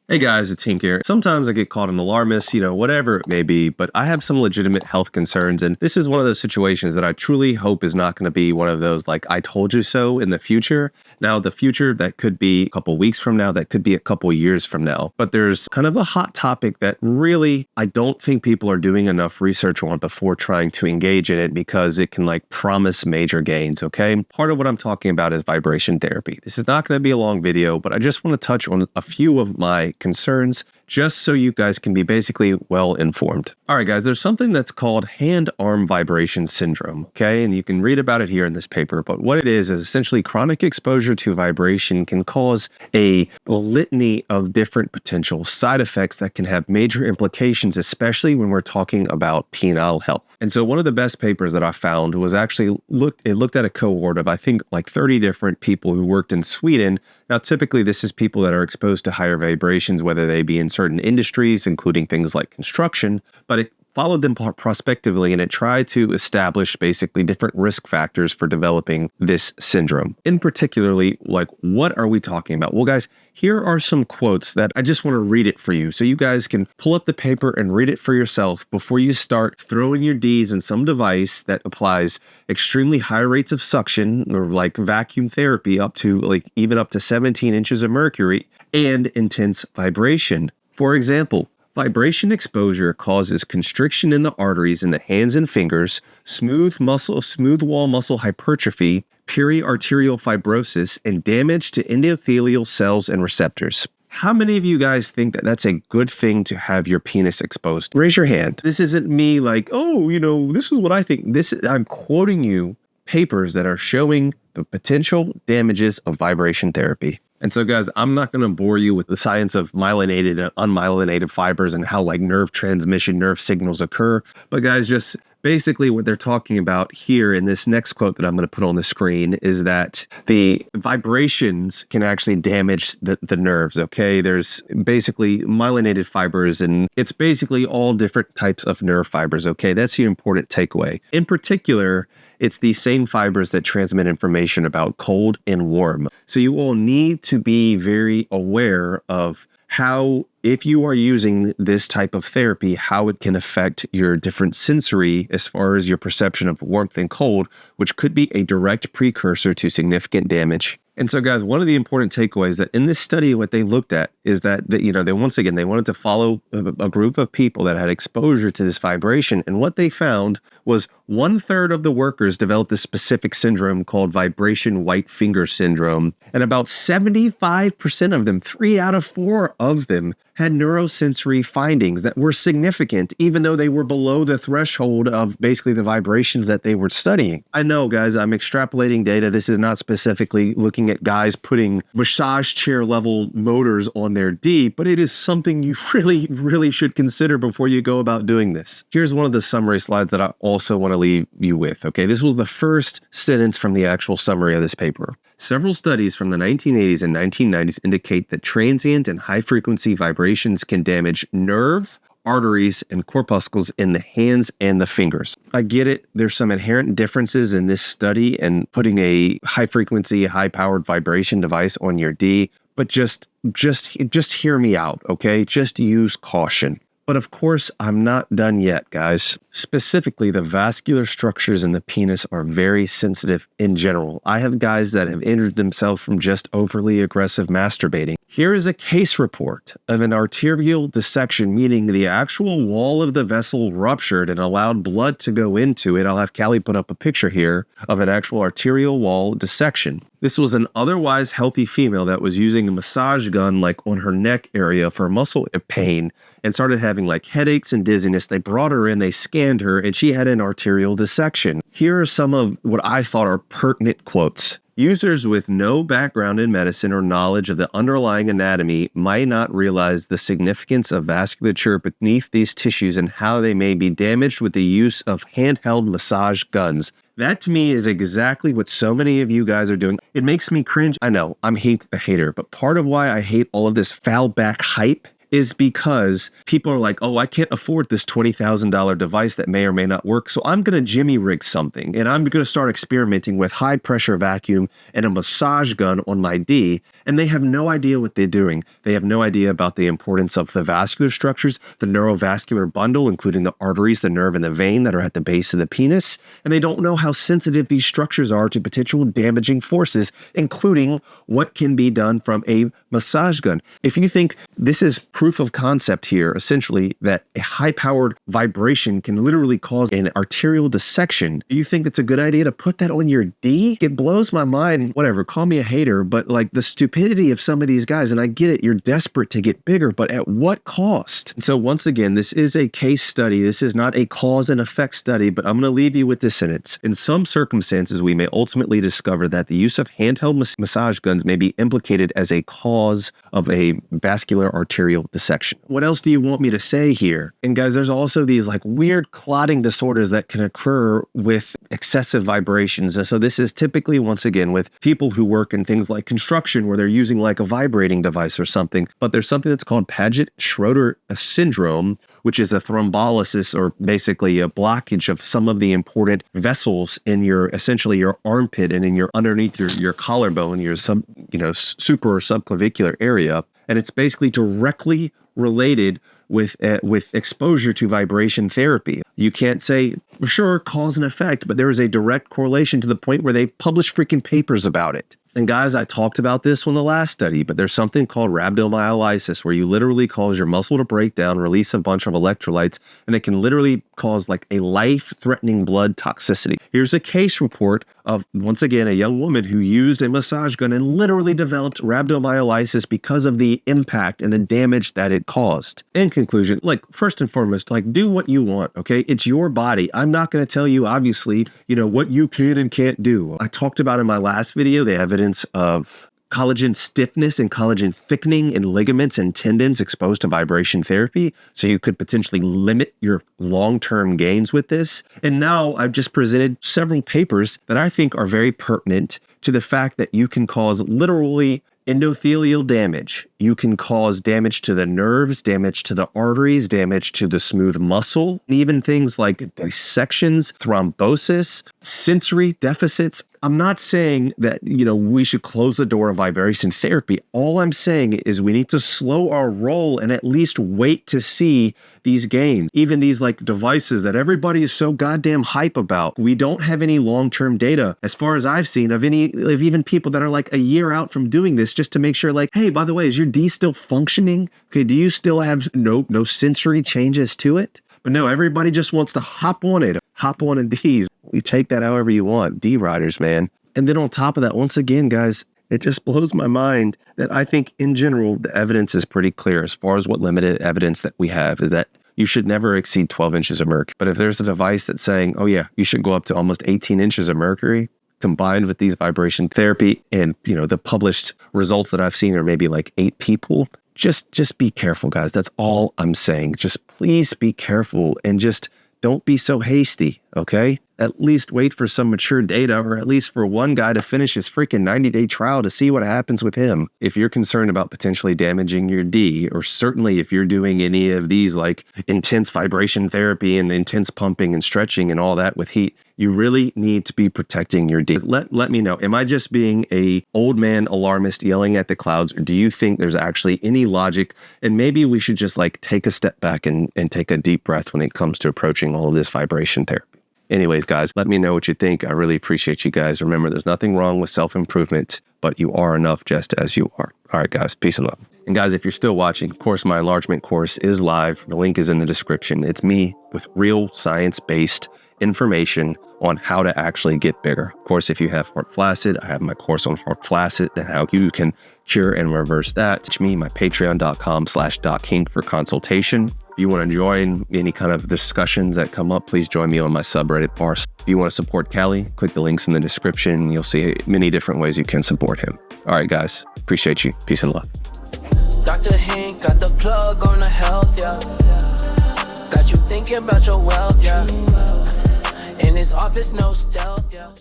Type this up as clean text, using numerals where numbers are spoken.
Hey guys, it's Hink here. Sometimes I get called an alarmist, whatever it may be, but I have some legitimate health concerns, and this is one of those situations that I truly hope is not going to be one of those like I told you so in the future. Now, the future, that could be a couple weeks from now, that could be a couple years from now. But there's kind of a hot topic that really I don't think people are doing enough research on before trying to engage in it because it can like promise major gains, okay? Part of what I'm talking about is vibration therapy. This is not going to be a long video, but I just want to touch on a few of my concerns just so you guys can be basically well informed. All right, guys, there's something that's called hand-arm vibration syndrome, okay? And you can read about it here in this paper, but what it is essentially chronic exposure to vibration can cause a litany of different potential side effects that can have major implications, especially when we're talking about penile health. And so one of the best papers that I found was actually looked at a cohort of, I think, like 30 different people who worked in Sweden. Now, typically, this is people that are exposed to higher vibrations, whether they be in certain industries, including things like construction, but it followed them prospectively and it tried to establish basically different risk factors for developing this syndrome. In particularly, like, what are we talking about? Well, guys, here are some quotes that I just want to read it for you so you guys can pull up the paper and read it for yourself before you start throwing your D's in some device that applies extremely high rates of suction or like vacuum therapy up to like even up to 17 inches of mercury and intense vibration. For example, vibration exposure causes constriction in the arteries in the hands and fingers, smooth wall muscle hypertrophy, periarterial fibrosis, and damage to endothelial cells and receptors. How many of you guys think that that's a good thing to have your penis exposed? Raise your hand. This isn't me like, oh, this is what I think. I'm quoting you papers that are showing the potential damages of vibration therapy. And so, guys, I'm not going to bore you with the science of myelinated and unmyelinated fibers and how like nerve transmission, nerve signals occur. But guys, just basically what they're talking about here in this next quote that I'm going to put on the screen is that the vibrations can actually damage the nerves, okay? There's basically myelinated fibers, and it's basically all different types of nerve fibers, okay? That's the important takeaway. In particular, it's these same fibers that transmit information about cold and warm. So you will need to be very aware of how, if you are using this type of therapy, how it can affect your different sensory as far as your perception of warmth and cold, which could be a direct precursor to significant damage. And so, guys, one of the important takeaways that in this study, what they looked at is that they wanted to follow a group of people that had exposure to this vibration. And what they found was 1/3 of the workers developed this specific syndrome called vibration white finger syndrome. And about 75% of them, 3 out of 4 of them, had neurosensory findings that were significant, even though they were below the threshold of basically the vibrations that they were studying. I know, guys, I'm extrapolating data. This is not specifically looking at guys putting massage chair level motors on their D, but it is something you really, really should consider before you go about doing this. Here's one of the summary slides that I also want to leave you with, okay? This was the first sentence from the actual summary of this paper. Several studies from the 1980s and 1990s indicate that transient and high-frequency vibrations can damage nerve, arteries, and corpuscles in the hands and the fingers. I get it. There's some inherent differences in this study and putting a high-frequency, high-powered vibration device on your D, but just hear me out, okay? Just use caution. But of course, I'm not done yet, guys. Specifically, the vascular structures in the penis are very sensitive in general. I have guys that have injured themselves from just overly aggressive masturbating. Here is a case report of an arterial dissection, meaning the actual wall of the vessel ruptured and allowed blood to go into it. I'll have Callie put up a picture here of an actual arterial wall dissection. This was an otherwise healthy female that was using a massage gun like on her neck area for muscle pain and started having like headaches and dizziness. They brought her in, they scanned her, and she had an arterial dissection. Here are some of what I thought are pertinent quotes. Users with no background in medicine or knowledge of the underlying anatomy might not realize the significance of vasculature beneath these tissues and how they may be damaged with the use of handheld massage guns. That to me is exactly what so many of you guys are doing. It makes me cringe. I know, I'm a hater, but part of why I hate all of this foul back hype is because people are like, oh, I can't afford this $20,000 device that may or may not work, so I'm going to jimmy rig something, and I'm going to start experimenting with high pressure vacuum and a massage gun on my D, and they have no idea what they're doing. They have no idea about the importance of the vascular structures, the neurovascular bundle, including the arteries, the nerve, and the vein that are at the base of the penis, and they don't know how sensitive these structures are to potential damaging forces, including what can be done from a massage gun. If you think this is proof of concept here, essentially, that a high-powered vibration can literally cause an arterial dissection, do you think it's a good idea to put that on your D? It blows my mind. Whatever, call me a hater, but like the stupidity of some of these guys, and I get it, you're desperate to get bigger, but at what cost? And so once again, this is a case study. This is not a cause and effect study, but I'm going to leave you with this sentence. In some circumstances, we may ultimately discover that the use of handheld massage guns may be implicated as a cause of a vascular arterial dissection. What else do you want me to say here? And guys, there's also these like weird clotting disorders that can occur with excessive vibrations. And so this is typically, once again, with people who work in things like construction where they're using like a vibrating device or something. But there's something that's called Paget Syndrome, which is a thrombolysis, or basically a blockage of some of the important vessels in your, essentially your armpit and in your underneath your collarbone, your super or subclavicular area. And it's basically directly related with exposure to vibration therapy. You can't say, sure, cause and effect, but there is a direct correlation to the point where they publish freaking papers about it. And guys, I talked about this on the last study, but there's something called rhabdomyolysis where you literally cause your muscle to break down, release a bunch of electrolytes, and it can literally cause like a life-threatening blood toxicity. Here's a case report of, once again, a young woman who used a massage gun and literally developed rhabdomyolysis because of the impact and the damage that it caused. In conclusion, like, first and foremost, like, do what you want, okay? It's your body. I'm not going to tell you, obviously, what you can and can't do. I talked about in my last video the evidence of collagen stiffness and collagen thickening in ligaments and tendons exposed to vibration therapy. So you could potentially limit your long-term gains with this. And now I've just presented several papers that I think are very pertinent to the fact that you can cause literally endothelial damage. You can cause damage to the nerves, damage to the arteries, damage to the smooth muscle, even things like dissections, thrombosis, sensory deficits. I'm not saying that, we should close the door of vibration therapy. All I'm saying is we need to slow our roll and at least wait to see these gains. Even these like devices that everybody is so goddamn hype about. We don't have any long-term data, as far as I've seen, of even people that are like a year out from doing this, just to make sure, like, hey, by the way, is your D still functioning? Okay, do you still have no sensory changes to it? But no, everybody just wants to hop on a D's. You take that however you want. D riders, man. And then on top of that, once again, guys, it just blows my mind that I think in general, the evidence is pretty clear as far as what limited evidence that we have is that you should never exceed 12 inches of mercury. But if there's a device that's saying, oh yeah, you should go up to almost 18 inches of mercury, combined with these vibration therapy and, the published results that I've seen are maybe like 8 people, just be careful, guys. That's all I'm saying. Just please be careful and just don't be so hasty, okay? At least wait for some mature data, or at least for one guy to finish his freaking 90-day trial to see what happens with him. If you're concerned about potentially damaging your D, or certainly if you're doing any of these like intense vibration therapy and intense pumping and stretching and all that with heat, you really need to be protecting your D. Let me know. Am I just being a old man alarmist yelling at the clouds, or do you think there's actually any logic? And maybe we should just like take a step back and take a deep breath when it comes to approaching all of this vibration therapy. Anyways, guys, let me know what you think. I really appreciate you guys. Remember, there's nothing wrong with self-improvement, but you are enough just as you are. All right, guys, peace and love. And guys, if you're still watching, of course, my enlargement course is live. The link is in the description. It's me with real science-based information on how to actually get bigger. Of course, if you have heart flaccid, I have my course on heart flaccid and how you can cure and reverse that. It's me, my patreon.com/Hink for consultation. If you want to join any kind of discussions that come up, please join me on my subreddit Bars. If you want to support Callie, click the links in the description. You'll see many different ways you can support him. All right, guys. Appreciate you. Peace and love. Dr. Hink got the plug on the health, yeah. Got you thinking about your wealth, yeah. In his office, no stealth, yeah.